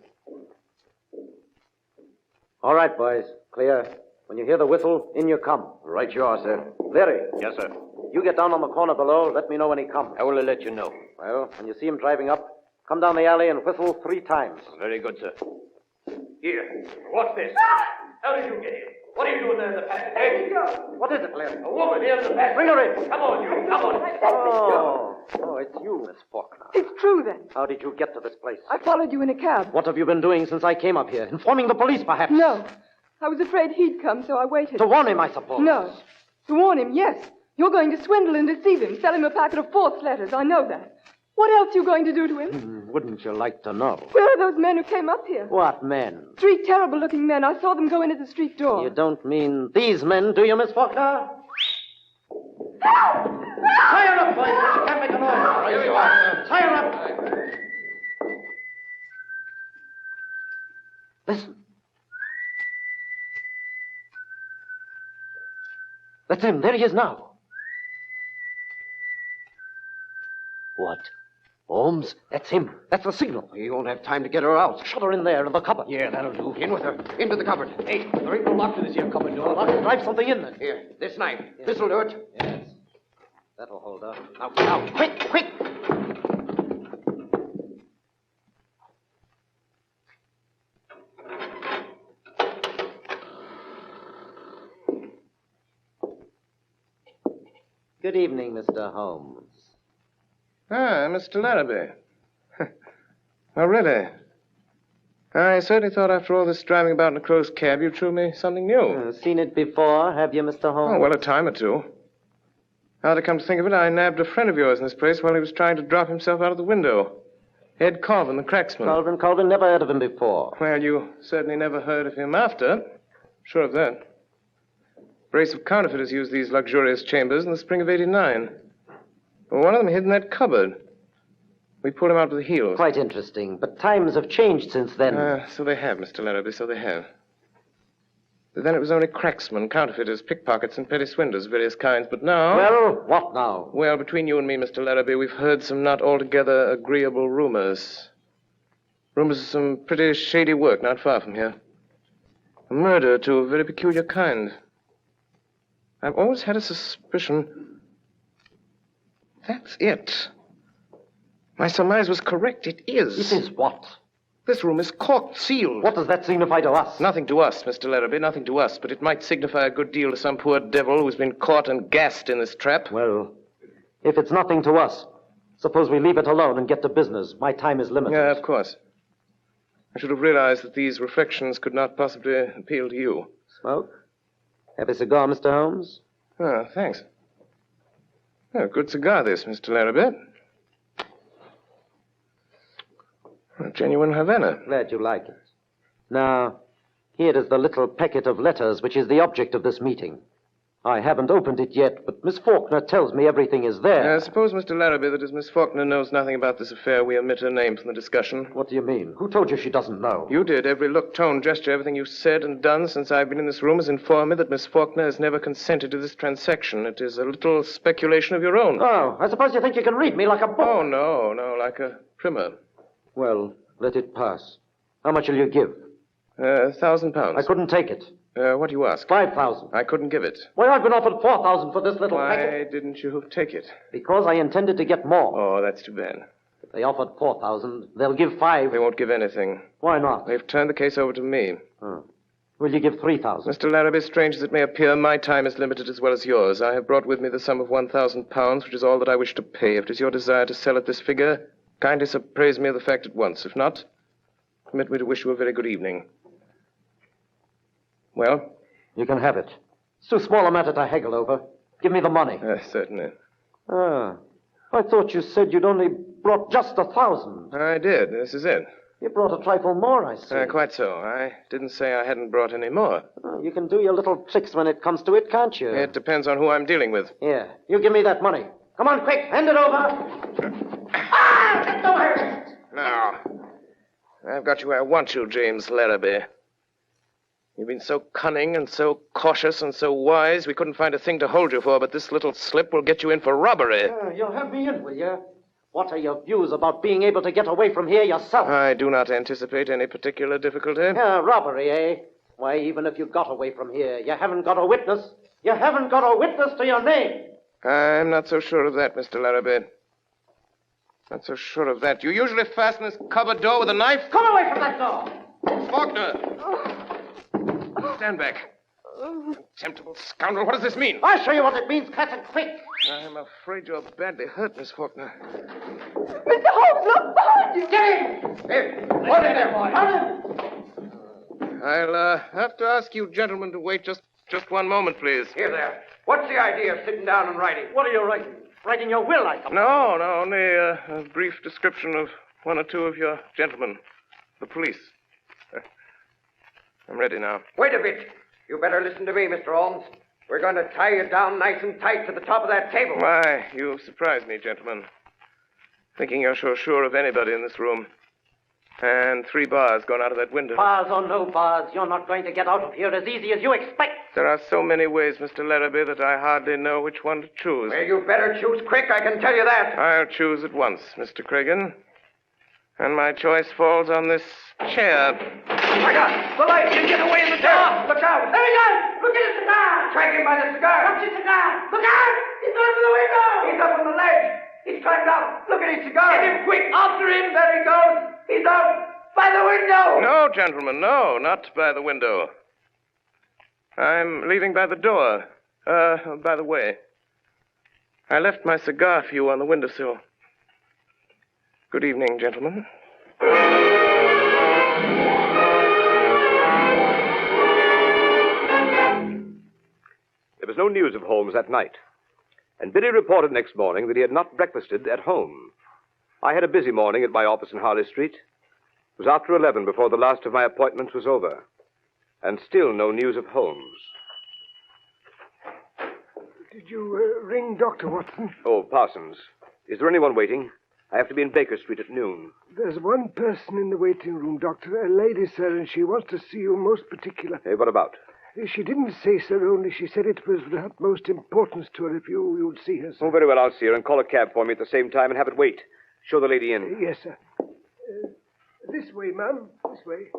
All right, boys. Clear. When you hear the whistle, in you come. Right you are, sir. Larry. Yes, sir. You get down on the corner below. Let me know when he comes. I will let you know. Well, when you see him driving up, come down the alley and whistle 3 times. Very good, sir. Here, what's this? How did you get here? What are you doing there in the passage? Hey? What is it, Larry? A woman here in the passage. Bring her in. Come on, you. Come on. Oh, it's you, Miss Faulkner. It's true, then. How did you get to this place? I followed you in a cab. What have you been doing since I came up here? Informing the police, perhaps? No. I was afraid he'd come, so I waited. To warn him, I suppose. No. To warn him, yes. You're going to swindle and deceive him, sell him a packet of false letters. I know that. What else are you going to do to him? Wouldn't you like to know? Where are those men who came up here? What men? 3 terrible-looking men. I saw them go in at the street door. You don't mean these men, do you, Miss Faulkner? Tie her up, boys. She can't make a noise. Here you are. Tie her up. Listen. That's him. There he is now. What? Holmes? That's him. That's the signal. You won't have time to get her out. Shut her in there in the cupboard. Yeah, that'll do. In with her. Into the cupboard. Hey, there ain't no lock to this here cupboard door. I'll drive something in then. Here, this knife. This'll do it. Yes. That'll hold her. Now, quick, quick. Good evening, Mr. Holmes. Ah, Mr. Larrabee. Oh, really? I certainly thought after all this driving about in a closed cab, you'd show me something new. Seen it before, have you, Mr. Holmes? Oh, well, a time or two. Now to come to think of it, I nabbed a friend of yours in this place while he was trying to drop himself out of the window. Ed Colvin, the cracksman. Colvin, never heard of him before. Well, you certainly never heard of him after. Sure of that. A brace of counterfeiters used these luxurious chambers in the spring of '89. Well, one of them hid in that cupboard. We pulled him out with the heels. Quite interesting, but times have changed since then. So they have, Mr. Larrabee, so they have. But then it was only cracksmen, counterfeiters, pickpockets, and petty swindlers of various kinds. But now... Well, what now? Well, between you and me, Mr. Larrabee, we've heard some not altogether agreeable rumors. Rumors of some pretty shady work not far from here. A murder to a very peculiar kind. I've always had a suspicion... That's it. My surmise was correct. It is. It is what? This room is corked, sealed. What does that signify to us? Nothing to us, Mr. Larrabee, nothing to us. But it might signify a good deal to some poor devil who's been caught and gassed in this trap. Well, if it's nothing to us, suppose we leave it alone and get to business. My time is limited. Yeah, of course. I should have realized that these reflections could not possibly appeal to you. Smoke? Have a cigar, Mr. Holmes? Ah, thanks. Oh, good cigar, this, Mr. Larrabee. A genuine Havana. Glad you like it. Now, here is the little packet of letters which is the object of this meeting. I haven't opened it yet, but Miss Faulkner tells me everything is there. I suppose, Mr. Larrabee, that as Miss Faulkner knows nothing about this affair, we omit her name from the discussion. What do you mean? Who told you she doesn't know? You did. Every look, tone, gesture, everything you've said and done since I've been in this room has informed me that Miss Faulkner has never consented to this transaction. It is a little speculation of your own. Oh, I suppose you think you can read me like a book. Oh, no, like a primer. Well, let it pass. How much will you give? £1,000. I couldn't take it. What do you ask? 5,000. I couldn't give it. Why, I've been offered 4,000 for this little packet. Why didn't you take it? Because I intended to get more. Oh, that's too bad. If they offered 4,000, they'll give 5. They won't give anything. Why not? They've turned the case over to me. Will you give 3,000? Mr. Larrabee, strange as it may appear, my time is limited as well as yours. I have brought with me the sum of £1,000, which is all that I wish to pay. If it is your desire to sell at this figure, kindly appraise me of the fact at once. If not, permit me to wish you a very good evening. Well? You can have it. It's too small a matter to haggle over. Give me the money. Certainly. I thought you said you'd only brought just 1,000. I did. This is it. You brought a trifle more, I see. Quite so. I didn't say I hadn't brought any more. Oh, you can do your little tricks when it comes to it, can't you? It depends on who I'm dealing with. Here, you give me that money. Come on, quick, hand it over. Get away! Now, I've got you where I want you, James Larrabee. You've been so cunning and so cautious and so wise, we couldn't find a thing to hold you for, but this little slip will get you in for robbery. You'll have me in, will you? What are your views about being able to get away from here yourself? I do not anticipate any particular difficulty. Robbery, eh? Why, even if you got away from here, you haven't got a witness. You haven't got a witness to your name. I'm not so sure of that, Mr. Larrabee. Not so sure of that. You usually fasten this cupboard door with a knife? Come away from that door! Faulkner! Stand back. Contemptible scoundrel, what does this mean? I'll show you what it means, Captain, quick! I'm afraid you're badly hurt, Miss Faulkner. Mr. Holmes, look behind you! Get him! Hey, what in there, boy? I'll have to ask you gentlemen to wait just one moment, please. Here there. What's the idea of sitting down and writing? What are you writing? Writing your will, I suppose. No, only a brief description of one or two of your gentlemen, the police. I'm ready now. Wait a bit. You better listen to me, Mr. Holmes. We're going to tie you down nice and tight to the top of that table. Why, you surprised me, gentlemen. Thinking you're so sure of anybody in this room. And 3 bars gone out of that window. Bars or no bars, you're not going to get out of here as easy as you expect. There are so many ways, Mr. Larrabee, that I hardly know which one to choose. Well, you better choose quick, I can tell you that. I'll choose at once, Mr. Cregan. And my choice falls on this chair. My God! The light! He'll get away in the dark! Look out! There he goes! Look at his cigar! Track him by the cigar! What's his cigar? Look out! He's going for the window! He's up on the ledge! He's climbed out! Look at his cigar! Get him quick! After him! There he goes! He's out! By the window! No, gentlemen, no, not by the window. I'm leaving by the door. By the way, I left my cigar for you on the windowsill. Good evening, gentlemen. There was no news of Holmes that night, and Billy reported next morning that he had not breakfasted at home. I had a busy morning at my office in Harley Street. It was after 11 before the last of my appointments was over, and still no news of Holmes. Did you ring Dr. Watson? Oh, Parsons. Is there anyone waiting? I have to be in Baker Street at noon. There's one person in the waiting room, Doctor. A lady, sir, and she wants to see you most particular. What about? She didn't say, sir, only she said it was of the utmost importance to her if you'd see her, sir. Oh, very well, I'll see her, and call a cab for me at the same time and have it wait. Show the lady in. Yes, sir. This way, ma'am. This way.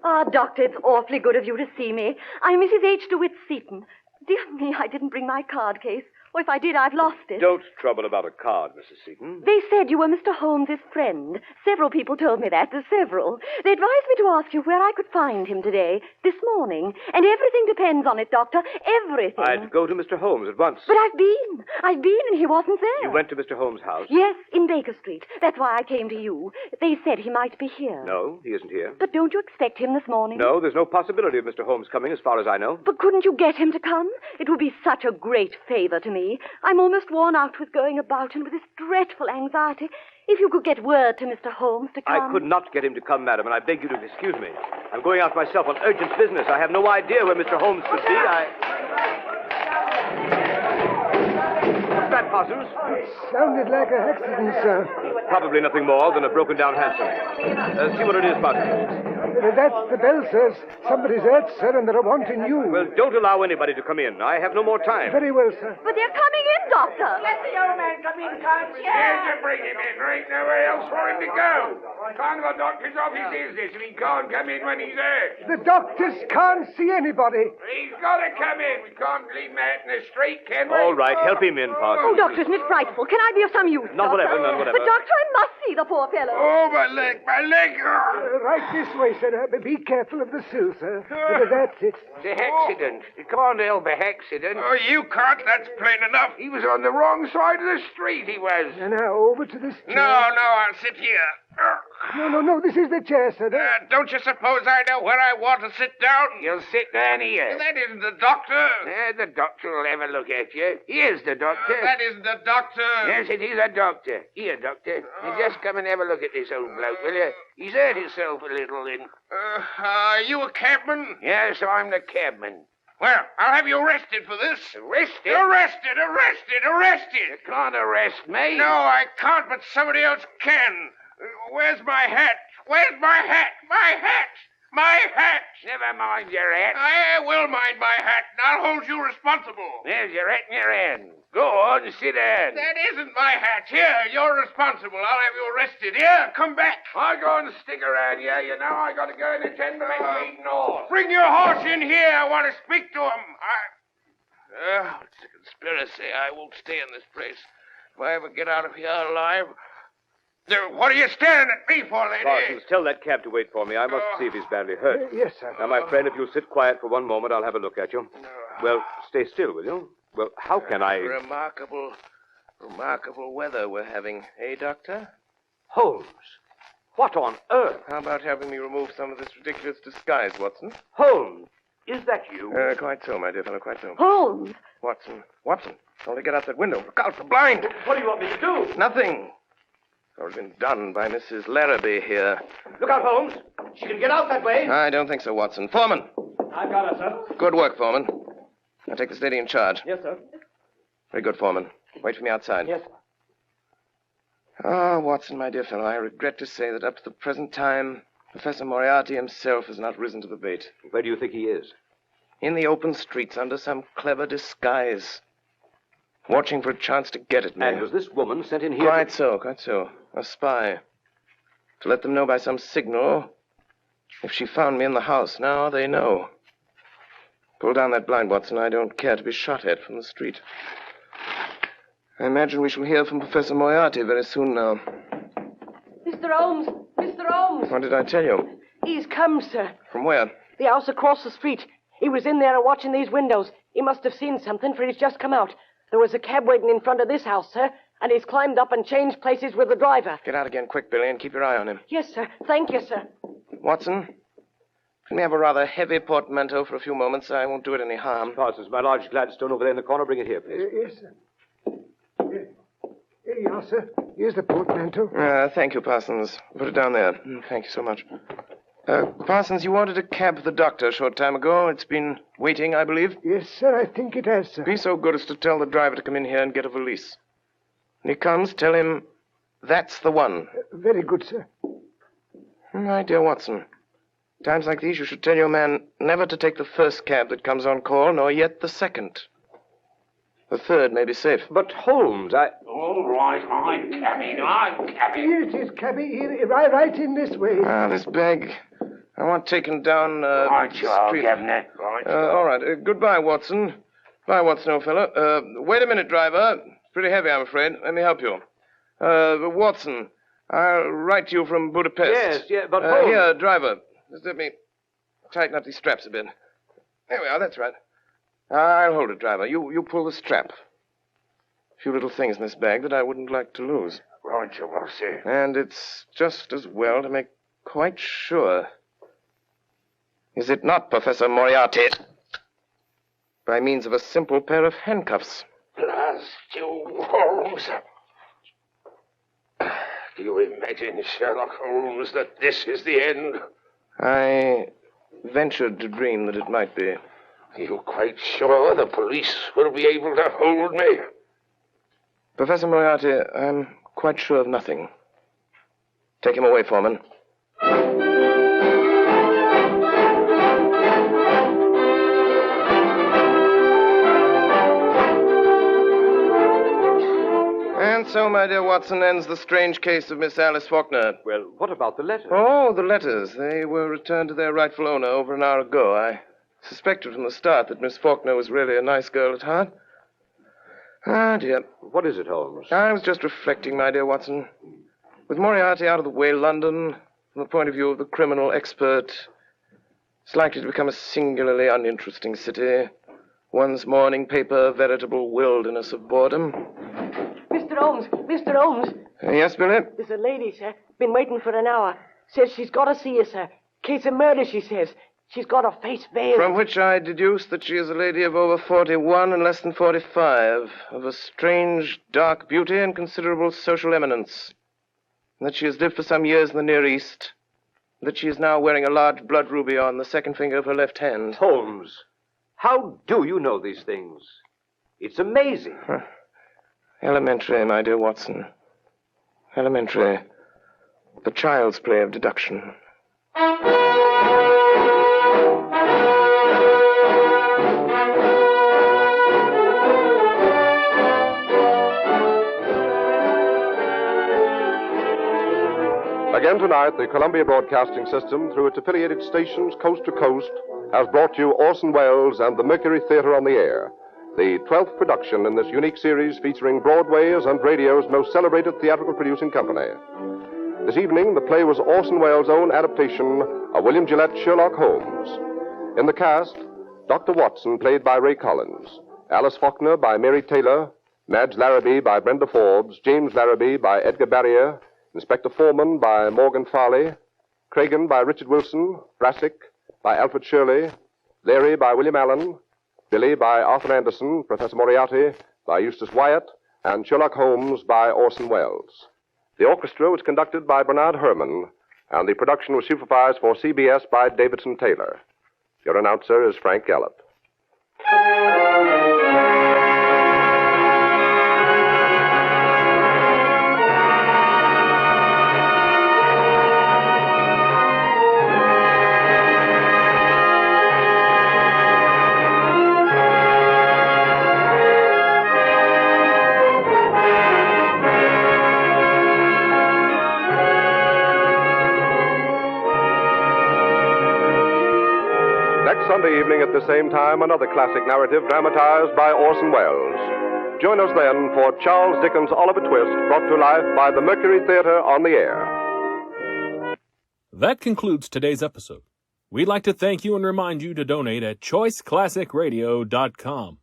Ah, Doctor, it's awfully good of you to see me. I'm Mrs. H. DeWitt Seaton. Dear me, I didn't bring my card case. Or if I did, I've lost it. Don't trouble about a card, Mrs. Seaton. They said you were Mr. Holmes's friend. Several people told me that. There's several. They advised me to ask you where I could find him today, this morning. And everything depends on it, Doctor. Everything. I'd go to Mr. Holmes at once. But I've been, and he wasn't there. You went to Mr. Holmes' house? Yes, in Baker Street. That's why I came to you. They said he might be here. No, he isn't here. But don't you expect him this morning? No, there's no possibility of Mr. Holmes coming as far as I know. But couldn't you get him to come? It would be such a great favor to me. I'm almost worn out with going about and with this dreadful anxiety. If you could get word to Mr. Holmes to come. I could not get him to come, madam, and I beg you to excuse me. I'm going out myself on urgent business. I have no idea where Mr. Holmes could be. What's that, Parsons? It sounded like an accident, sir. Probably nothing more than a broken-down hansom. See what it is, Parsons. That's the bell, sir. Somebody's hurt, sir, and they're wanting you. Well, don't allow anybody to come in. I have no more time. Very well, sir. But they're coming in, Doctor. Let the old man come in, can't you? Yes, to bring him in. There ain't nowhere else for him to go. Can't the doctor's office is this, and he can't come in when he's hurt. The doctors can't see anybody. He's got to come in. We can't leave him out in the street, can we? All right, help him in, Parsons. Oh, Doctor, isn't it frightful? Can I be of some use, None Doctor? whatever, none whatever. But, Doctor, I must see the poor fellow. Oh, my leg, my leg. Right this way, sir. Be careful of the sill, sir. That's it. The accident. You can't help a accident. Oh, you can't. That's plain enough. He was on the wrong side of the street, he was. Now, over to this chair. No, I'll sit here. No, this is the chair, sir. Don't you suppose I know where I want to sit down? You'll sit down here. That isn't the doctor. The doctor will have a look at you. Here's the doctor. That isn't the doctor. Yes, it is a doctor. Here, doctor. You just come and have a look at this old bloke, will you? He's hurt himself a little in... Are you a cabman? Yes, I'm the cabman. Well, I'll have you arrested for this. Arrested? Arrested! You can't arrest me. No, I can't, but somebody else can. Where's my hat? Where's my hat? My hat! My hat! Never mind your hat. I will mind my hat, and I'll hold you responsible. There's your hat in your hand. Go on, sit down. That isn't my hat. Here, you're responsible. I'll have you arrested. Here, come back. I'll go and stick around here. You know I got to go and attend to my meeting horse. Bring your horse in here. I want to speak to him. It's a conspiracy. I won't stay in this place. If I ever get out of here alive... What are you staring at me for, lady? Parsons, tell that cab to wait for me. I must see if he's badly hurt. Yes, sir. Now, my friend, if you'll sit quiet for one moment, I'll have a look at you. Well, stay still, will you? Well, how can I... Remarkable weather we're having, eh, Doctor? Holmes! What on earth? How about having me remove some of this ridiculous disguise, Watson? Holmes! Is that you? Quite so, my dear fellow, quite so. Holmes! Watson, only get out that window. Look out, the blind! What do you want me to do? Nothing. It's already been done by Mrs. Larrabee here. Look out, Holmes. She can get out that way. I don't think so, Watson. Foreman! I've got her, sir. Good work, Foreman. Now take this lady in charge. Yes, sir. Very good, Foreman. Wait for me outside. Yes, sir. Ah, Watson, my dear fellow, I regret to say that up to the present time, Professor Moriarty himself has not risen to the bait. Where do you think he is? In the open streets, under some clever disguise. Watching for a chance to get at me. And was this woman sent in here? Quite so. A spy. To let them know by some signal if she found me in the house. Now they know. Pull down that blind, Watson. I don't care to be shot at from the street. I imagine we shall hear from Professor Moriarty very soon now. Mr. Holmes! Mr. Holmes! What did I tell you? He's come, sir. From where? The house across the street. He was in there watching these windows. He must have seen something, for he's just come out. There was a cab waiting in front of this house, sir, and he's climbed up and changed places with the driver. Get out again quick, Billy, and keep your eye on him. Yes, sir. Thank you, sir. Watson, can we have a rather heavy portmanteau for a few moments? I won't do it any harm. Parsons, my large Gladstone over there in the corner. Bring it here, please. Yes, sir. Here you are, sir. Here's the portmanteau. Thank you, Parsons. Put it down there. Thank you so much. Parsons, you ordered a cab for the doctor a short time ago. It's been waiting, I believe. Yes, sir, I think it has, sir. Be so good as to tell the driver to come in here and get a valise. When he comes, tell him that's the one. Very good, sir. My dear Watson, times like these you should tell your man never to take the first cab that comes on call, nor yet the second. The third may be safe. But Holmes, All right, I'm cabby. Here it is, cabby. Here, right in this way. This bag. I want taken down, Right, you are, street. Governor. Right. All right. Goodbye, Watson. Bye, Watson, old fellow. Wait a minute, driver. It's pretty heavy, I'm afraid. Let me help you. Watson, I'll write to you from Budapest. Yes, but Holmes... Here, driver. Just let me tighten up these straps a bit. There we are, that's right. I'll hold it, driver. You pull the strap. A few little things in this bag that I wouldn't like to lose. Right, you will see. And it's just as well to make quite sure. Is it not, Professor Moriarty? By means of a simple pair of handcuffs. Blast you, Holmes. Do you imagine, Sherlock Holmes, that this is the end? I ventured to dream that it might be. Are you quite sure the police will be able to hold me? Professor Moriarty, I'm quite sure of nothing. Take him away, Foreman. And so, my dear Watson, ends the strange case of Miss Alice Faulkner. Well, what about the letters? Oh, the letters. They were returned to their rightful owner over an hour ago. I suspected from the start that Miss Faulkner was really a nice girl at heart. Ah, dear. What is it, Holmes? I was just reflecting, my dear Watson. With Moriarty out of the way, London, from the point of view of the criminal expert, is likely to become a singularly uninteresting city. One's morning paper, a veritable wilderness of boredom. Mr. Holmes! Mr. Holmes! Yes, Billy? There's a lady, sir. Been waiting for an hour. Says she's got to see you, sir. Case of murder, she says. She's got her face veiled. From which I deduce that she is a lady of over 41 and less than 45, of a strange, dark beauty and considerable social eminence. And that she has lived for some years in the Near East. And that she is now wearing a large blood ruby on the second finger of her left hand. Holmes, how do you know these things? It's amazing. Elementary, my dear Watson. Elementary. The child's play of deduction. Again tonight, the Columbia Broadcasting System, through its affiliated stations coast to coast, has brought you Orson Welles and the Mercury Theater on the Air, the 12th production in this unique series featuring Broadway's and radio's most celebrated theatrical producing company. This evening, the play was Orson Welles' own adaptation of William Gillette's Sherlock Holmes. In the cast, Dr. Watson, played by Ray Collins, Alice Faulkner by Mary Taylor, Madge Larrabee by Brenda Forbes, James Larrabee by Edgar Barrier, Inspector Foreman by Morgan Farley, Cragen by Richard Wilson, Brassic by Alfred Shirley, Leary by William Allen, Billy by Arthur Anderson, Professor Moriarty by Eustace Wyatt, and Sherlock Holmes by Orson Welles. The orchestra was conducted by Bernard Herrmann, and the production was supervised for CBS by Davidson Taylor. Your announcer is Frank Gallup. Next Sunday evening at the same time, another classic narrative dramatized by Orson Welles. Join us then for Charles Dickens' Oliver Twist, brought to life by the Mercury Theater on the Air. That concludes today's episode. We'd like to thank you and remind you to donate at choiceclassicradio.com.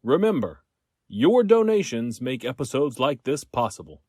Remember, your donations make episodes like this possible.